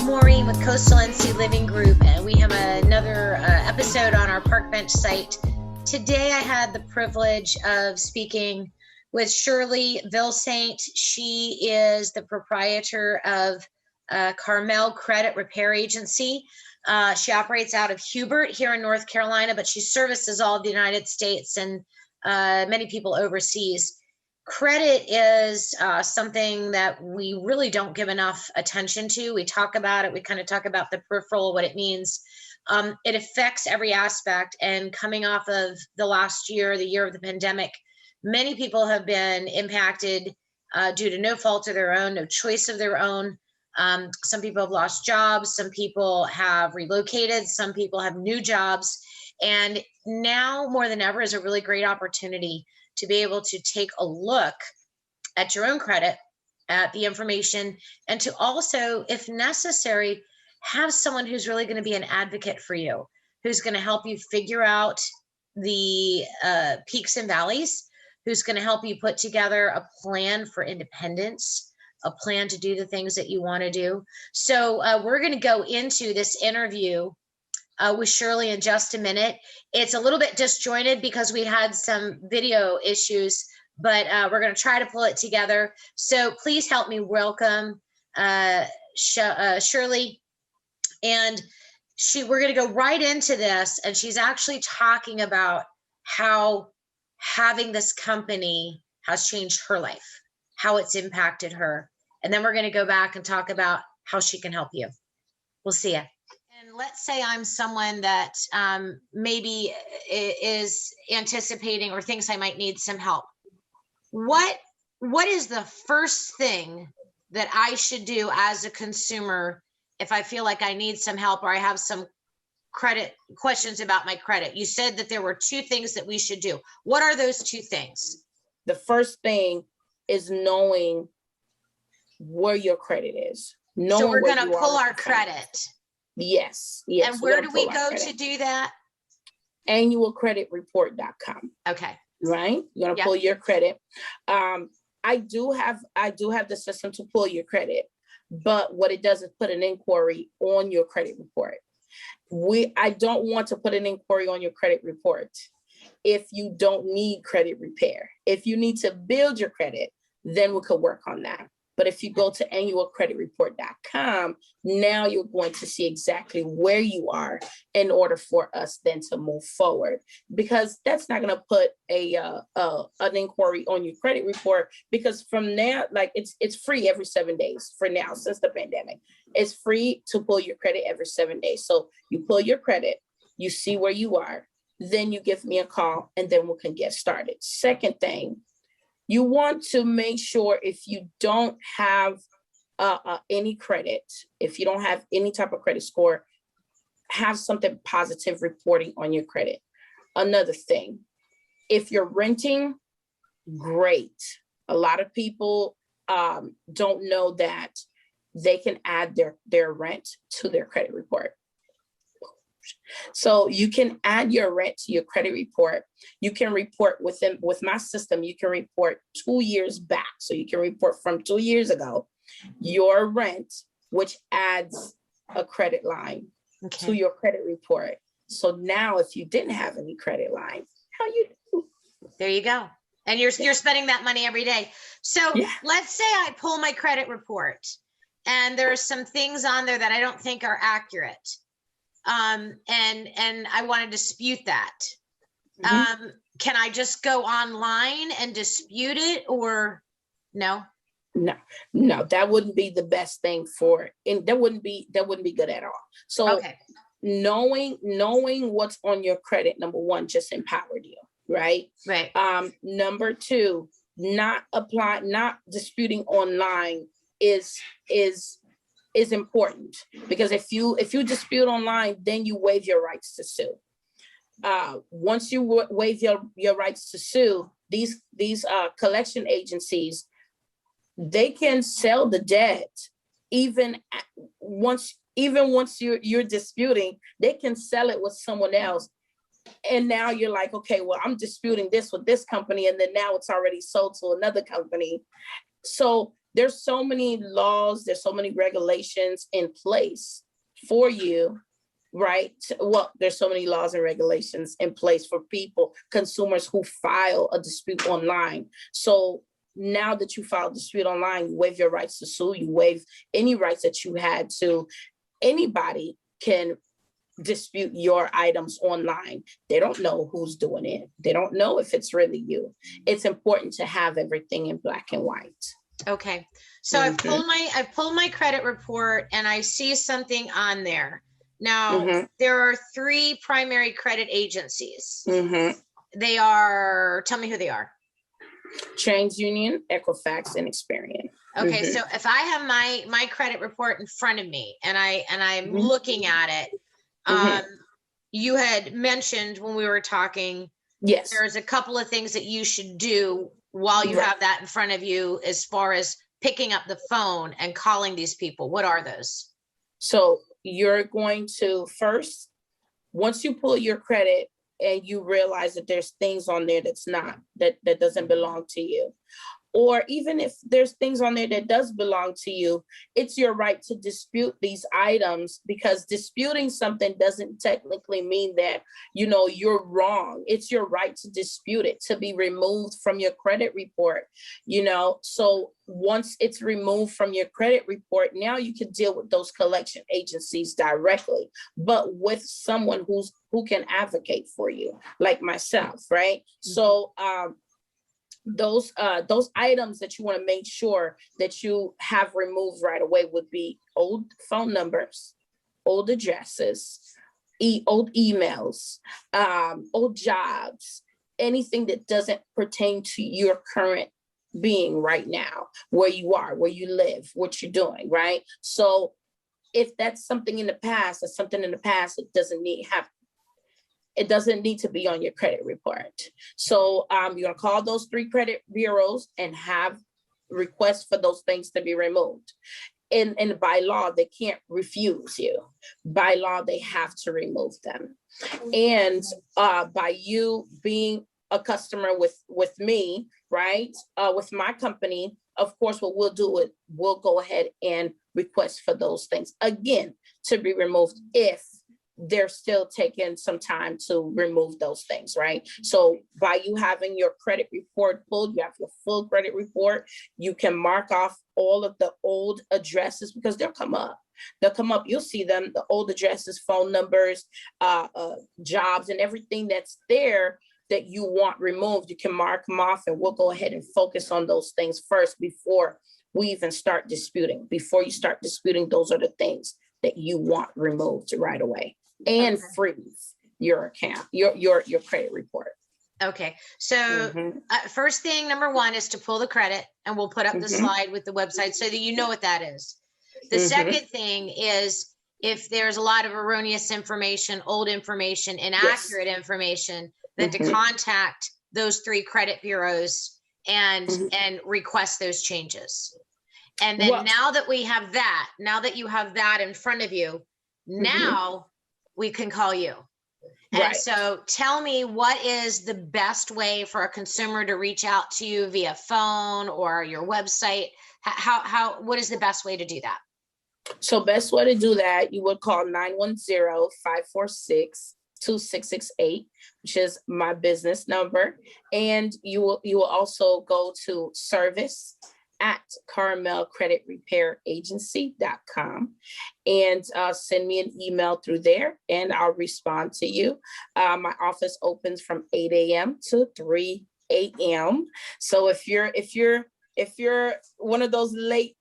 Maureen with Coastal NC Living Group, and we have another episode on our Park Bench site. Today I had the privilege of speaking with Cherly Vilsaint. She is the proprietor of Camel Credit Repair Agency. She operates out of Hubert here in North Carolina, but she services all of the United States and many people overseas. Credit is something that we really don't give enough attention to. We talk about it. We kind of talk about the peripheral, what it means. It affects every aspect. And coming off of the last year, the year of the pandemic, many people have been impacted due to no fault of their own, no choice of their own. Some people have lost jobs. Some people have relocated. Some people have new jobs. And now more than ever is a really great opportunity to be able to take a look at your own credit, at the information, and to also, if necessary, have someone who's really going to be an advocate for you, who's going to help you figure out the peaks and valleys, who's going to help you put together a plan for independence, a plan to do the things that you want to do. So we're going to go into this interview with Cherly in just a minute. It's a little bit disjointed because we had some video issues, but we're going to try to pull it together. So please help me welcome Cherly. And we're going to go right into this. And she's actually talking about how having this company has changed her life, how it's impacted her. And then we're going to go back and talk about how she can help you. We'll see you. And let's say I'm someone that maybe is anticipating or thinks I might need some help. What is the first thing that I should do as a consumer if I feel like I need some help or I have some credit questions about my credit? You said that there were two things that we should do. What are those two things? The first thing is knowing where your credit is. So we're going to pull our credit. Yes. And where do we go to do that? Annualcreditreport.com. Okay. Right? You're going to pull your credit. I do have the system to pull your credit, but what it does is put an inquiry on your credit report. I don't want to put an inquiry on your credit report if you don't need credit repair. If you need to build your credit, then we could work on that. But if you go to annualcreditreport.com, now you're going to see exactly where you are in order for us then to move forward. Because that's not going to put an inquiry on your credit report, because from now, like it's free every 7 days for now, since the pandemic. It's free to pull your credit every 7 days. So you pull your credit, you see where you are, then you give me a call, and then we can get started. Second thing, you want to make sure if you don't have any credit, if you don't have any type of credit score, have something positive reporting on your credit. Another thing, if you're renting, great. A lot of people don't know that they can add their rent to their credit report. So you can add your rent to your credit report. You can report with my system, you can report 2 years back. So you can report from 2 years ago, your rent, which adds a credit line to your credit report. So now if you didn't have any credit line, how you do? There you go. And you're spending that money every day. So let's say I pull my credit report and there are some things on there that I don't think are accurate. And I want to dispute that. Can I just go online and dispute it, or no? No, that wouldn't be the best thing and that wouldn't be good at all. So knowing what's on your credit, number one, just empowered you, right? Right. Number two, not disputing online is important, because if you dispute online, then you waive your rights to sue. Once you waive your rights to sue, these collection agencies, they can sell the debt even once you're disputing. They can sell it with someone else, and now you're like, okay, well, I'm disputing this with this company, and then now it's already sold to another company. So there's so many laws, there's so many regulations in place for you, right? Well, there's so many laws and regulations in place for people, consumers who file a dispute online. So now that you file a dispute online, you waive your rights to sue, you waive any rights that you had to. Anybody can dispute your items online. They don't know who's doing it. They don't know if it's really you. It's important to have everything in black and white. Okay. So I've pulled my credit report and I see something on there. Now, there are 3 primary credit agencies. They are, tell me who they are. TransUnion, Equifax, and Experian. Okay, so if I have my credit report in front of me and I'm looking at it, you had mentioned when we were talking, yes, there's a couple of things that you should do while you have that in front of you, as far as picking up the phone and calling these people. What are those? So you're going to first, once you pull your credit and you realize that there's things on there that doesn't belong to you, or even if there's things on there that does belong to you, it's your right to dispute these items, because disputing something doesn't technically mean that, you're wrong. It's your right to dispute it, to be removed from your credit report, So once it's removed from your credit report, now you can deal with those collection agencies directly, but with someone who can advocate for you, like myself, right? So, those items that you want to make sure that you have removed right away would be old phone numbers, old addresses, old emails, old jobs, anything that doesn't pertain to your current being right now, where you are, where you live, what you're doing, right? So if that's something in the past, it doesn't need to be on your credit report. So you're gonna call those 3 credit bureaus and have requests for those things to be removed. And by law, they can't refuse you. By law, they have to remove them. And by you being a customer with me, right, with my company, of course, what we'll do is we'll go ahead and request for those things again to be removed if they're still taking some time to remove those things, right? So by you having your credit report pulled, you have your full credit report, you can mark off all of the old addresses, because they'll come up. You'll see them, the old addresses, phone numbers, jobs, and everything that's there that you want removed. You can mark them off, and we'll go ahead and focus on those things first before we even start disputing. Before you start disputing, those are the things that you want removed right away, and freeze your account, your credit report. Okay, so first thing, number 1 is to pull the credit, and we'll put up the slide with the website so that you know what that is. The second thing is, if there's a lot of erroneous information, old information, inaccurate information, then to contact those 3 credit bureaus and request those changes. And then now that you have that in front of you, now we can call you. And so tell me, what is the best way for a consumer to reach out to you via phone or your website? What is the best way to do that? So best way to do that, you would call 910-546-2668, which is my business number. And you will also go to service@CamelCreditRepairAgency.com and send me an email through there, and I'll respond to you. My office opens from 8 a.m. to 3 a.m. So if you're one of those late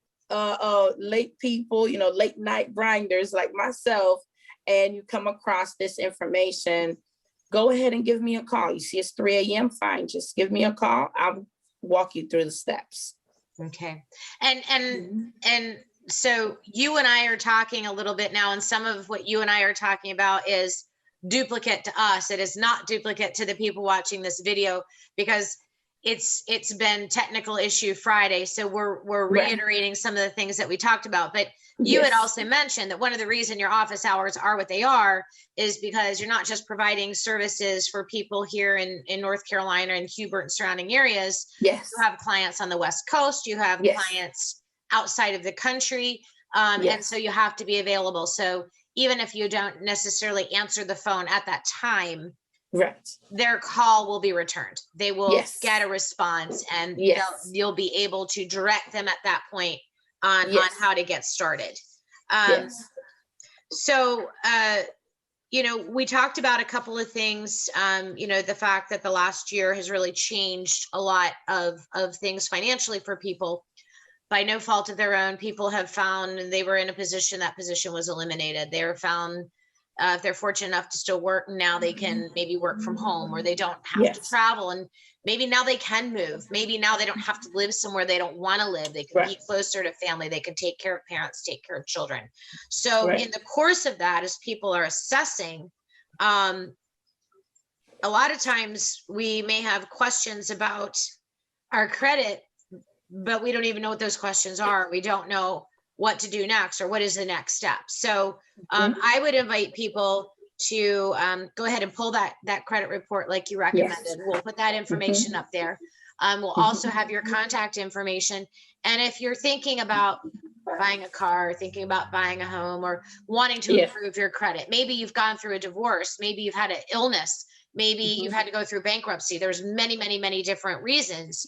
people, late night grinders like myself, and you come across this information, go ahead and give me a call. You see it's 3 a.m., fine, just give me a call. I'll walk you through the steps. Okay. And so you and I are talking a little bit now, and some of what you and I are talking about is duplicate to us. It is not duplicate to the people watching this video, because it's been technical issue Friday, so we're reiterating some of the things that we talked about. But you had also mentioned that one of the reasons your office hours are what they are is because you're not just providing services for people here in North Carolina and Hubert and surrounding areas. Yes. You have clients on the West Coast, you have clients outside of the country, and so you have to be available. So even if you don't necessarily answer the phone at that time, their call will be returned. They will get a response, and you'll be able to direct them at that point on how to get started. So, you know, we talked about a couple of things, you know, the fact that the last year has really changed a lot of things financially for people. By no fault of their own, people have found they were in a position, that position was eliminated. They were found, if they're fortunate enough to still work, now they can maybe work from home, or they don't have to travel. And maybe now they can move. Maybe now they don't have to live somewhere they don't want to live. They can be closer to family. They can take care of parents, take care of children. So in the course of that, as people are assessing, a lot of times we may have questions about our credit, but we don't even know what those questions are. We don't know what to do next, or what is the next step. So I would invite people to go ahead and pull that credit report like you recommended. We'll put that information up there. We'll also have your contact information. And if you're thinking about buying a car, thinking about buying a home, or wanting to improve your credit, maybe you've gone through a divorce, maybe you've had an illness, maybe you've had to go through bankruptcy. There's many, many, many different reasons.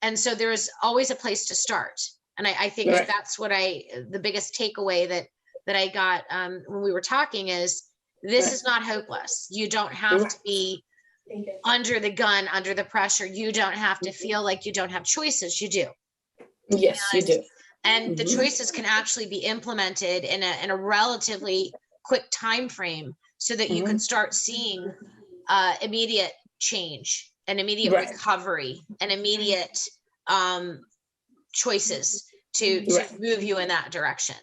And so there's always a place to start. And I think that's what the biggest takeaway that I got when we were talking is, this is not hopeless. You don't have to be under the gun, under the pressure. You don't have to feel like you don't have choices. You do. Yes, you do. And the choices can actually be implemented in a relatively quick time frame, so that you can start seeing immediate change, an immediate recovery, and immediate choices to move you in that direction.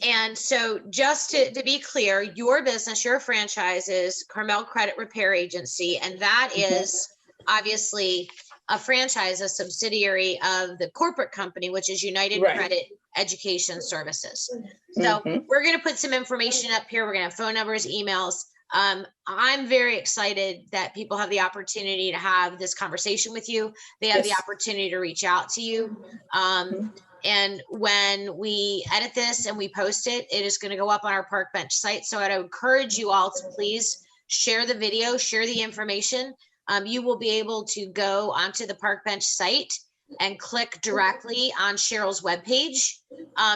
And so just to be clear, your business, your franchise is Camel Credit Repair Agency, and that is obviously a franchise, a subsidiary of the corporate company, which is United Credit Education Services. So we're going to put some information up here. We're going to have phone numbers, emails. I'm very excited that people have the opportunity to have this conversation with you. They have the opportunity to reach out to you. And when we edit this and we post it, it is going to go up on our Park Bench site. So I'd encourage you all to please share the video, share the information. You will be able to go onto the Park Bench site and click directly on Cheryl's webpage.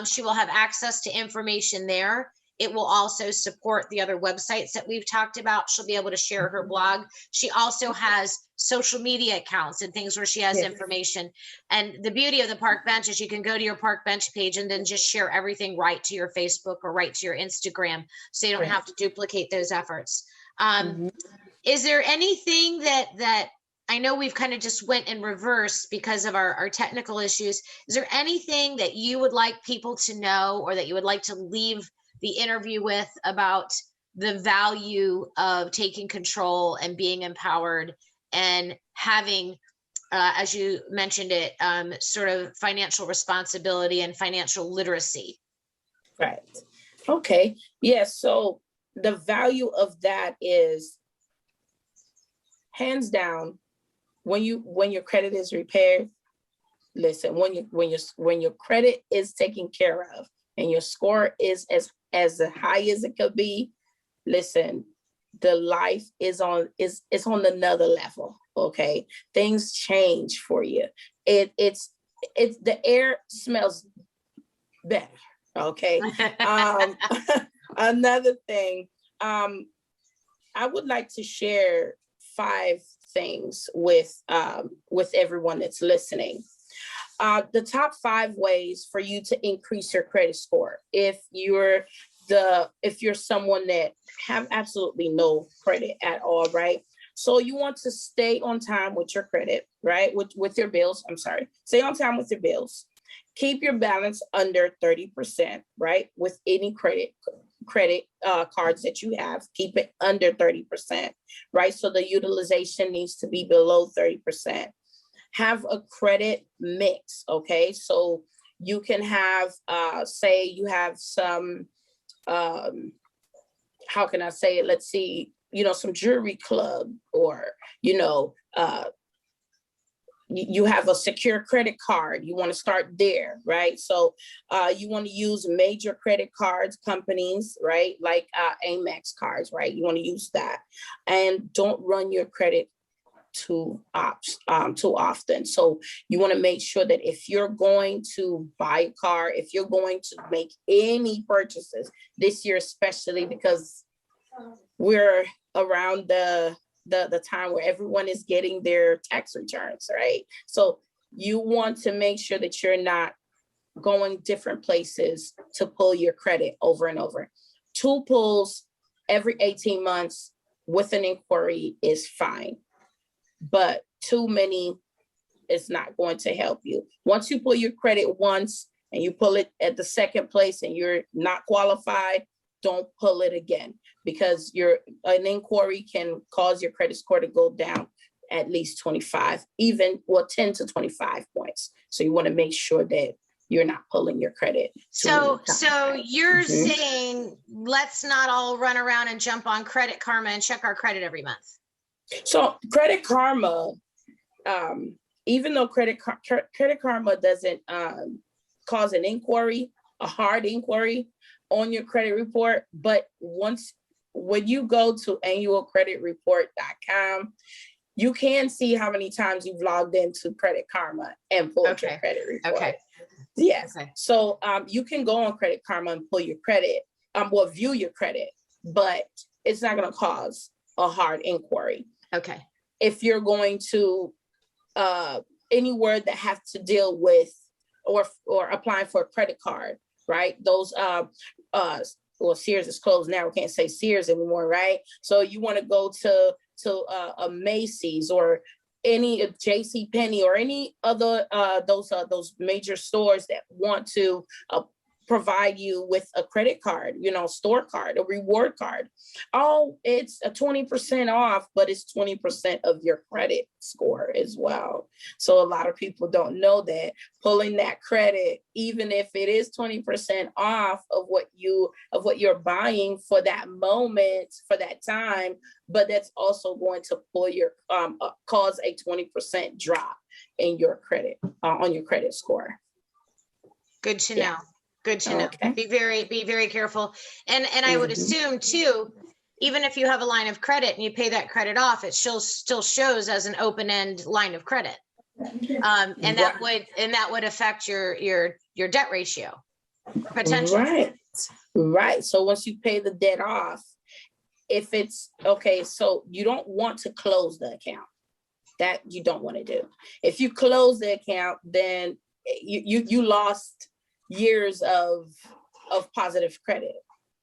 She will have access to information there. It will also support the other websites that we've talked about. She'll be able to share her blog. She also has social media accounts and things where she has information. And the beauty of the Park Bench is you can go to your Park Bench page and then just share everything right to your Facebook or right to your Instagram, so you don't have to duplicate those efforts. Is there anything that I know we've kind of just went in reverse because of our technical issues. Is there anything that you would like people to know, or that you would like to leave the interview with, about the value of taking control and being empowered and having, as you mentioned it, sort of financial responsibility and financial literacy? Right. Okay. Yes. So the value of that is, hands down, when your credit is repaired, listen, when your credit is taken care of and your score is as high as it could be, listen, the life is on another level. Okay, things change for you. It's the air smells better. Okay. Another thing, I would like to share 5 things with everyone that's listening. The top 5 ways for you to increase your credit score if you're someone that have absolutely no credit at all, right? So you want to stay on time with your credit, right? With your bills. I'm sorry. Stay on time with your bills. Keep your balance under 30%, right? With any credit credit cards that you have, keep it under 30%, right? So the utilization needs to be below 30%. Have a credit mix, okay? So you can have, say you have some, how can I say it? Let's see, some jewelry club, or, you have a secure credit card. You want to start there, right? So you want to use major credit cards companies, right? Like Amex cards, right? You want to use that, and don't run your credit too often. So you want to make sure that if you're going to buy a car, if you're going to make any purchases this year, especially because we're around the time where everyone is getting their tax returns, right? So you want to make sure that you're not going different places to pull your credit over and over. 2 pulls every 18 months with an inquiry is fine, but too many is not going to help you. Once you pull your credit once and you pull it at the second place and you're not qualified, don't pull it again, because an inquiry can cause your credit score to go down at least 25, 10 to 25 points. So you want to make sure that you're not pulling your credit. So you're saying let's not all run around and jump on Credit Karma and check our credit every month. So Credit Karma, even though Credit Karma doesn't cause an inquiry, a hard inquiry on your credit report, but when you go to annualcreditreport.com, you can see how many times you've logged into Credit Karma and pulled your credit report. Okay. Yes. Okay. So you can go on Credit Karma and pull your credit, view your credit, but it's not going to cause a hard inquiry. Okay. If you're going to anywhere that has to deal with or applying for a credit card, right? Those Sears is closed now. We can't say Sears anymore, right? So you want to go to a Macy's or any J.C. Penney or any other those major stores that want to provide you with a credit card, store card, a reward card. Oh, it's a 20% off, but it's 20% of your credit score as well. So a lot of people don't know that pulling that credit, even if it is 20% off of what you're buying for that moment, for that time, but that's also going to pull your cause a 20% drop in your credit on your credit score. Good to know. Good to know. Be very careful. And I would assume too, even if you have a line of credit and you pay that credit off, it still shows as an open-end line of credit. And that would affect your debt ratio potentially. Right. So once you pay the debt off, if it's okay, so you don't want to close the account. That you don't want to do. If you close the account, then you lost years of positive credit,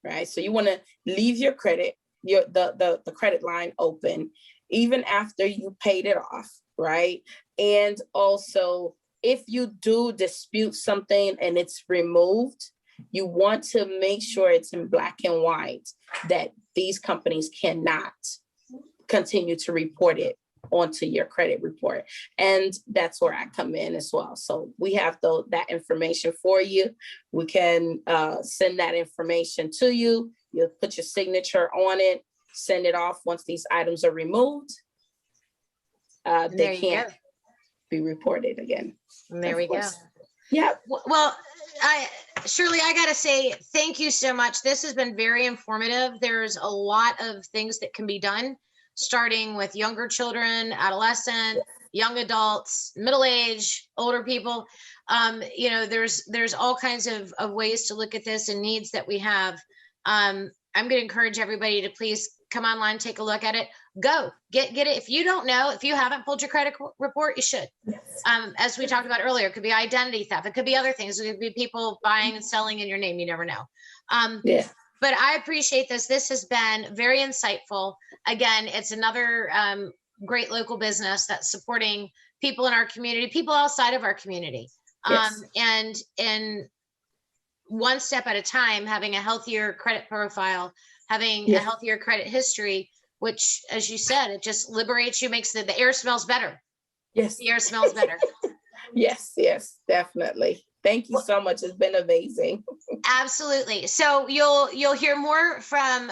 right? So you want to leave your credit, the credit line open, even after you paid it off, right? And also, if you do dispute something and it's removed, you want to make sure it's in black and white that these companies cannot continue to report it onto your credit report. And that's where I come in as well. So we have that information for you. We can send that information to you. You'll put your signature on it, send it off. Once these items are removed, they can't be reported again. And there we go. Yeah. Well, Cherly, I got to say, thank you so much. This has been very informative. There's a lot of things that can be done, starting with younger children, adolescent, young adults, middle age, older people. There's all kinds of ways to look at this and needs that we have. I'm going to encourage everybody to please come online, take a look at it. Go get it. If you don't know, if you haven't pulled your credit report, you should. As we talked about earlier, it could be identity theft. It could be other things. It could be people buying and selling in your name. You never know. But I appreciate this. This has been very insightful. Again, it's another great local business that's supporting people in our community, people outside of our community. And one step at a time, having a healthier credit profile, having a Yes. healthier credit history, which, as you said, it just liberates you, makes the air smells better. Yes. The air smells better. Yes, yes, definitely. Thank you so much. It's been amazing. Absolutely. So you'll hear more from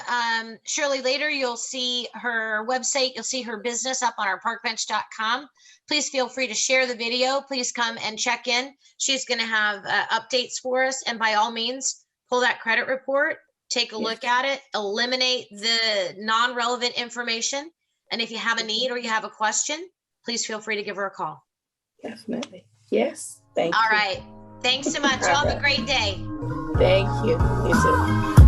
Cherly later. You'll see her website. You'll see her business up on our parkbench.com. Please feel free to share the video. Please come and check in. She's going to have updates for us. And by all means, pull that credit report, take a look at it, eliminate the non-relevant information. And if you have a need or you have a question, please feel free to give her a call. Definitely. Yes. Thank you. All right. Thanks so much. Y'all have a great day. Thank you. You too.